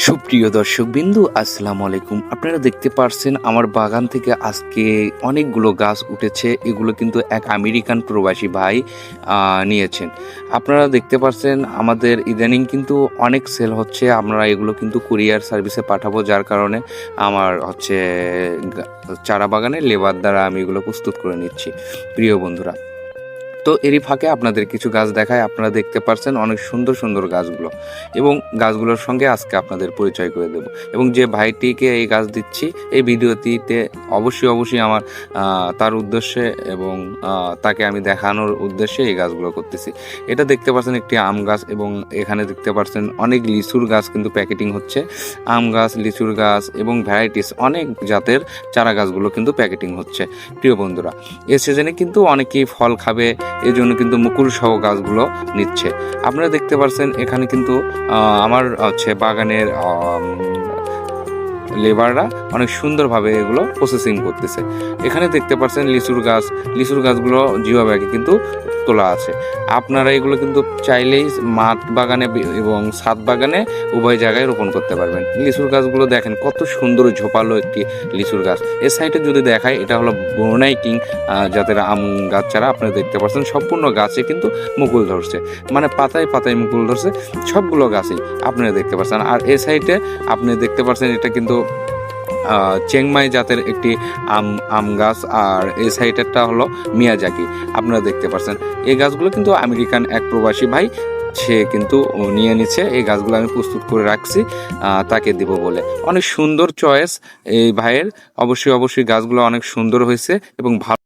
সুপ্রিয় দর্শকবিন্দু, আসসালামু আলাইকুম। আপনারা দেখতে পারছেন আমার বাগান থেকে আজকে অনেকগুলো গাছ উঠেছে। এগুলো কিন্তু এক আমেরিকান প্রবাসী ভাই নিয়েছেন। আপনারা দেখতে পারছেন আমাদের ইদানিং কিন্তু অনেক সেল হচ্ছে। আমরা এগুলো কিন্তু কুরিয়ার সার্ভিসে পাঠাবো, যার কারণে আমার চারা বাগানের লেবার দ্বারা আমি এগুলো প্রস্তুত করে নিচ্ছি। প্রিয় বন্ধুরা, তো এরই ফাঁকে আপনাদের কিছু গাছ দেখায়। আপনারা দেখতে পাচ্ছেন অনেক সুন্দর সুন্দর গাছগুলো, এবং গাছগুলোর সঙ্গে আজকে আপনাদের পরিচয় করে দেব। এবং যে ভাইটিকে এই গাছ দিচ্ছি, এই ভিডিওটিতে অবশ্যই আমার তার উদ্দেশ্যে এবং তাকে আমি দেখানোর উদ্দেশ্যে এই গাছগুলো করতেছি। এটা দেখতে পাচ্ছেন একটি আম গাছ, এবং এখানে দেখতে পাচ্ছেন অনেক লিচুর গাছ কিন্তু প্যাকেটিং হচ্ছে। আম গাছ, লিচুর গাছ এবং ভ্যারাইটিস অনেক জাতের চারা গাছগুলো কিন্তু প্যাকেটিং হচ্ছে। প্রিয় বন্ধুরা, এ সিজনে কিন্তু অনেকেই ফল খাবে, এই জন্য কিন্তু মুকুল সহ গাছগুলো নিচ্ছে। আপনারা দেখতে পাচ্ছেন এখানে কিন্তু আমার বাগানের লেবাররা অনেক সুন্দরভাবে এগুলো প্রসেসিং করতেছে। এখানে দেখতে পাচ্ছেন লিচুর গাছগুলো জিও ব্যাগে কিন্তু তোলা আছে। আপনারা এগুলো কিন্তু চাইলেই মাঠ বাগানে এবং ছাদ বাগানে উভয় জায়গায় রোপণ করতে পারবেন। লিচুর গাছগুলো দেখেন কত সুন্দর ঝোপালো একটি লিচুর গাছ। এর সাইডে যদি দেখায়, এটা হলো ব্রুনাই কিং জাতের আম গাছ চারা। আপনারা দেখতে পাচ্ছেন সম্পূর্ণ গাছে কিন্তু মুকুল ধরছে, মানে পাতায় পাতায় মুকুল ধরছে সবগুলো গাছেই আপনারা দেখতে পাচ্ছেন। আর এই সাইডে আপনি দেখতে পাচ্ছেন এটা কিন্তু চেংমাই জাতের একটি আম গাছ, আর এই সাইডেরটা হলো মিয়াজাকি। আপনারা দেখতে পাচ্ছেন এই গাছগুলো কিন্তু আমেরিকান এক প্রবাসী ভাই সে কিন্তু নিয়ে নিচ্ছে। এই গাছগুলো আমি প্রস্তুত করে রাখছি তাকে দিব বলে। অনেক সুন্দর চয়েস এই ভাইয়ের। অবশ্যই গাছগুলো অনেক সুন্দর হয়েছে এবং ভালো।